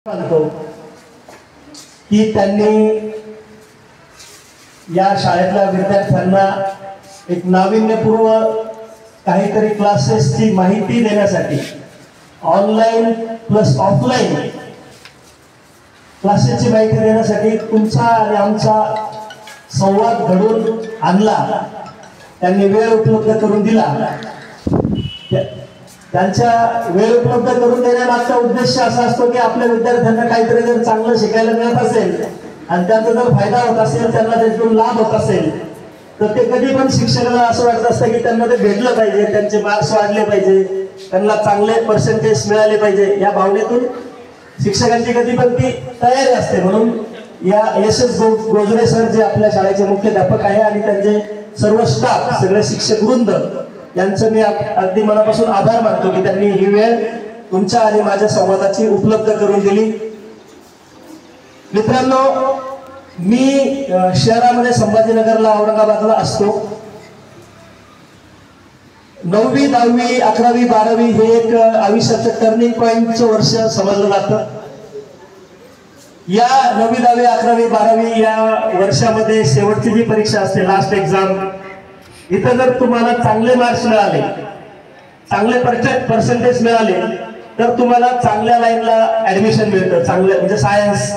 सांगतो की त्यांनी या शाळेतल्या विद्यार्थ्यांना एक नाविन्यपूर्ण काहीतरी क्लासेसची माहिती देण्यासाठी ऑनलाईन प्लस ऑफलाईन क्लासेसची माहिती देण्यासाठी तुमचा आणि आमचा संवाद घडून आणला. त्यांनी वेळ उपलब्ध करून दिला. त्यांच्या वेळ उपलब्ध करून देण्यामागचा उद्देश असा असतो की आपल्या विद्यार्थ्यांना काहीतरी जर चांगलं शिकायला मिळत असेल आणि त्याचा जर फायदा होत असेल, त्यांना त्यातून लाभ होत असेल, तर ते कधी पण शिक्षकाला असं वाटत असतं की त्यांना ते भेटलं पाहिजे, त्यांचे मार्क्स वाढले पाहिजे, त्यांना चांगले पर्सेंटेज मिळाले पाहिजे. या भावनेतून शिक्षकांची कधी पण ती तयारी असते. म्हणून या एस गोजरे सर जे आपल्या शाळेचे मुख्याध्यापक आहे आणि त्यांचे सर्व स्टाफ, सगळे शिक्षक वृंद यांचं मी अगदी मनापासून आभार मानतो की त्यांनी ही वेळ तुमच्या आणि माझ्या संवादाची उपलब्ध करून दिली. मित्रांनो, मी शहरामध्ये संभाजीनगरला, औरंगाबादला असतो. 9वी 10वी 11वी 12वी हे एक आयुष्याचं टर्निंग पॉइंटचं वर्ष समजलं जातं. या 9वी 10वी 11वी 12वी या वर्षामध्ये शेवटची जी परीक्षा असते, लास्ट एक्झाम, इथं जर तुम्हाला चांगले मार्क्स मिळाले, चांगले पर्सेंटेज मिळाले, तर तुम्हाला चांगल्या लाईनला ऍडमिशन मिळतं. चांगलं म्हणजे सायन्स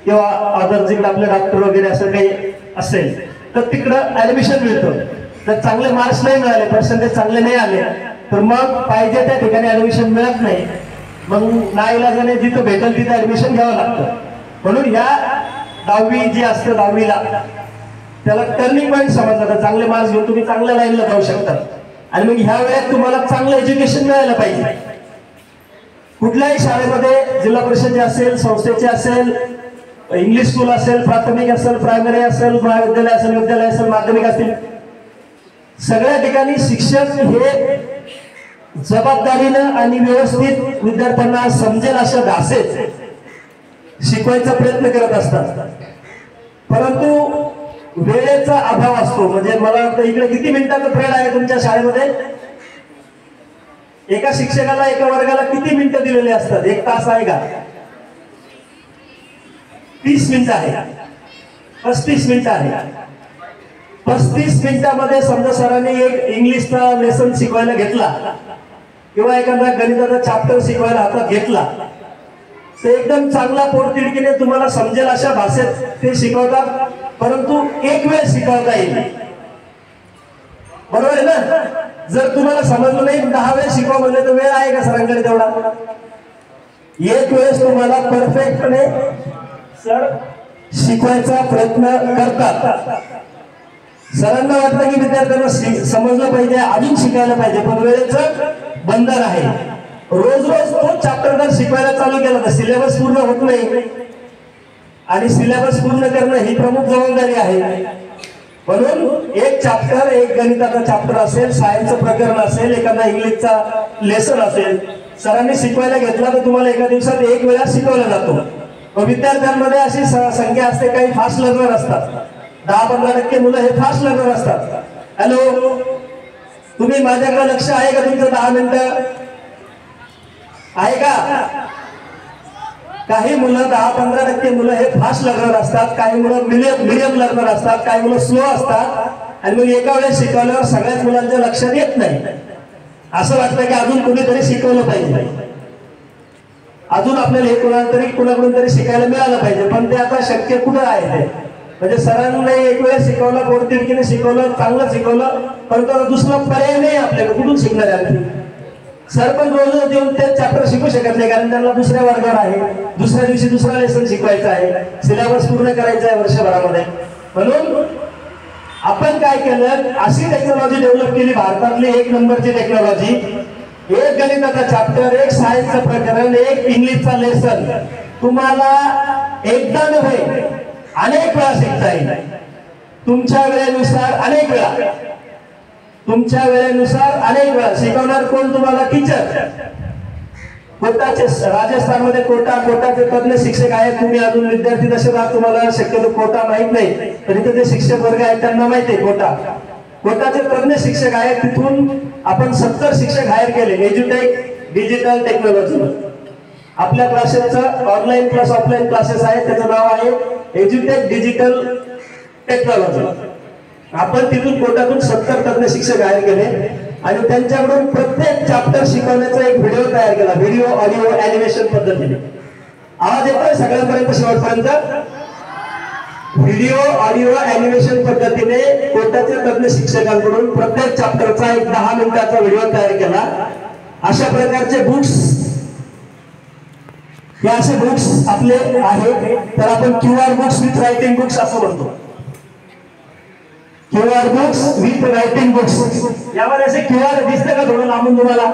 किंवा अदर जिकडे आपले डॉक्टर वगैरे असं काही असेल तर तिकडं ऍडमिशन मिळतं. जर चांगले मार्क्स नाही मिळाले, पर्सेंटेज चांगले नाही आले, तर मग पाहिजे त्या ठिकाणी ऍडमिशन मिळत नाही. मग नाईलाजाने जिथं भेटेल तिथं ऍडमिशन घ्यावं लागतं. म्हणून या 10वी जी असतं, 10वीला त्याला टर्निंग पॉईंट समजलं जातं. चांगले मार्क्स घेऊन तुम्ही चांगल्या लाईनला जाऊ शकता. आणि मग ह्या वेळेत तुम्हाला चांगलं एज्युकेशन मिळायला पाहिजे. कुठल्याही शाळेमध्ये, जिल्हा परिषदेचे असेल, संस्थेचे असेल, इंग्लिश स्कूल असेल, प्राथमिक असेल, प्रायमरी असेल, महाविद्यालय असेल, विद्यालय असेल, माध्यमिक असतील, सगळ्या ठिकाणी शिक्षक हे जबाबदारीनं आणि व्यवस्थित विद्यार्थ्यांना समजेल अशा भाषेत शिकवायचा प्रयत्न करत असतात. परंतु वेळेचा अभाव असतो. म्हणजे मला वाटतं इकडे किती मिनिटाचा पिरियड आहे तुमच्या शाळेमध्ये? एका शिक्षकाला एका वर्गाला किती मिनिटं दिलेली असतात? 1 तास आहे का? 30 मिनिटं आहे, 35 मिनिटं आहे. 35 मिनिटामध्ये समजा सरांनी एक इंग्लिशचा लेसन शिकवायला घेतला किंवा एखादा गणिताचा चॅप्टर शिकवायला हातात घेतला, ते एकदम चांगला पोटतिडकीने तुम्हाला समजेल अशा भाषेत ते शिकवतात. परंतु एक वेळ शिकवता येईल, बरोबर आहे ना? जर तुम्हाला समजलं नाही, 10 वेळ शिकवा म्हणजे तर वेळ आहे का सरांकडे तेवढा? एक वेळेस तुम्हाला परफेक्टने सर शिकवायचा प्रयत्न करतात. सरांना वाटतं की विद्यार्थ्यांना समजलं पाहिजे, अजून शिकायला पाहिजे, पण वेळेचं बंधन आहे. रोज रोज तो चॅप्टर जर शिकवायला चालू केला तर सिलेबस पूर्ण होत नाही. आणि सिलेबस पूर्ण करणं ही प्रमुख जबाबदारी आहे. म्हणून एक चॅप्टर, एक गणिताचा चॅप्टर असेल, सायन्सचं प्रकरण असेल, एखादा इंग्लिशचा लेसन असेल, सरांनी शिकवायला घेतला तर तुम्हाला एका दिवसात 1 वेळा शिकवला जातो. विद्यार्थ्यांमध्ये अशी संख्या असते, काही फास्ट लर्नर असतात. 10-15% मुलं हे फास्ट लर्नर असतात. हॅलो, तुम्ही माझ्याकडे लक्ष आहे का? तुमचं 10 मिनिटं आहे का? काही मुलं 10-15% मुलं हे फास्ट लर्नर असतात, काही मुलं मिडियम लर्नर असतात, काही मुलं स्लो असतात. आणि मग एका वेळेस शिकवल्यावर सगळ्याच मुलांच्या लक्षात येत नाही. असं वाटतं की अजून कुणीतरी शिकवलं पाहिजे, अजून आपल्याला हे कुणाकडून तरी शिकायला मिळालं पाहिजे. पण ते आता शक्य कुठं आहे? ते म्हणजे सरांनी एक वेळेस शिकवलं, पोटतिडकीने शिकवलं, चांगलं शिकवलं, परंतु दुसरा पर्याय नाही आपल्याकडे. कुठून शिकणार आहे? सर पण रोज रोज येऊन ते चॅप्टर शिकू शकत नाही, कारण त्यांना दुसऱ्या वर्गावर आहे, दुसऱ्या दिवशी दुसरा लेसन शिकवायचा आहे, सिलेबस पूर्ण करायचा आहे वर्षभरामध्ये. म्हणून आपण काय केलं, अशी टेक्नॉलॉजी डेव्हलप केली, भारतातली 1 नंबरची टेक्नॉलॉजी. एक गणिताचा चॅप्टर, एक सायन्सचं प्रकरण, एक इंग्लिशचा लेसन तुम्हाला एकदा नव्हे अनेक वेळा शिकता येईल. तुमच्या वेळेनुसार अनेक वेळा, तुमच्या वेळेनुसार अनेक वेळा. शिकवणार कोण? तुम्हाला टीचर. कोटाचे, राजस्थानमध्ये कोटाचे तज्ञ शिक्षक आहेत. तुम्ही अजून विद्यार्थी दशेदार, तुम्हाला शक्यतो कोटा माहित नाही, तरी ते शिक्षक वर्ग आहेत त्यांना माहिती आहे. कोटाचे तज्ञ शिक्षक आहेत. तिथून आपण 70 शिक्षक हायर केले एज्युटेक डिजिटल टेक्नॉलॉजी. आपल्या क्लासेसचं ऑनलाईन प्लस ऑफलाईन क्लासेस आहे, त्याचं नाव आहे एज्युटेक डिजिटल टेक्नॉलॉजी. आपण तिथून कोटातून 70 तज्ञ शिक्षक हायर केले आणि त्यांच्याकडून प्रत्येक चॅप्टर शिकवण्याचा एक व्हिडिओ तयार केला, व्हिडिओ ऑडिओ अॅनिमेशन पद्धतीने. आवाज येतोय सगळ्यांपर्यंत शेवटपर्यंत? व्हिडिओ ऑडिओ अॅनिमेशन पद्धतीने कोटाच्या तज्ञ शिक्षकांकडून प्रत्येक चॅप्टरचा एक 10 मिनिटाचा व्हिडिओ तयार केला. अशा प्रकारचे बुक्स, हे असे बुक्स आपले आहे, तर आपण QR books with writing books असं म्हणतो. QR books with writing books. यामध्ये असे QR दिसतं का थोडं लांबून तुम्हाला?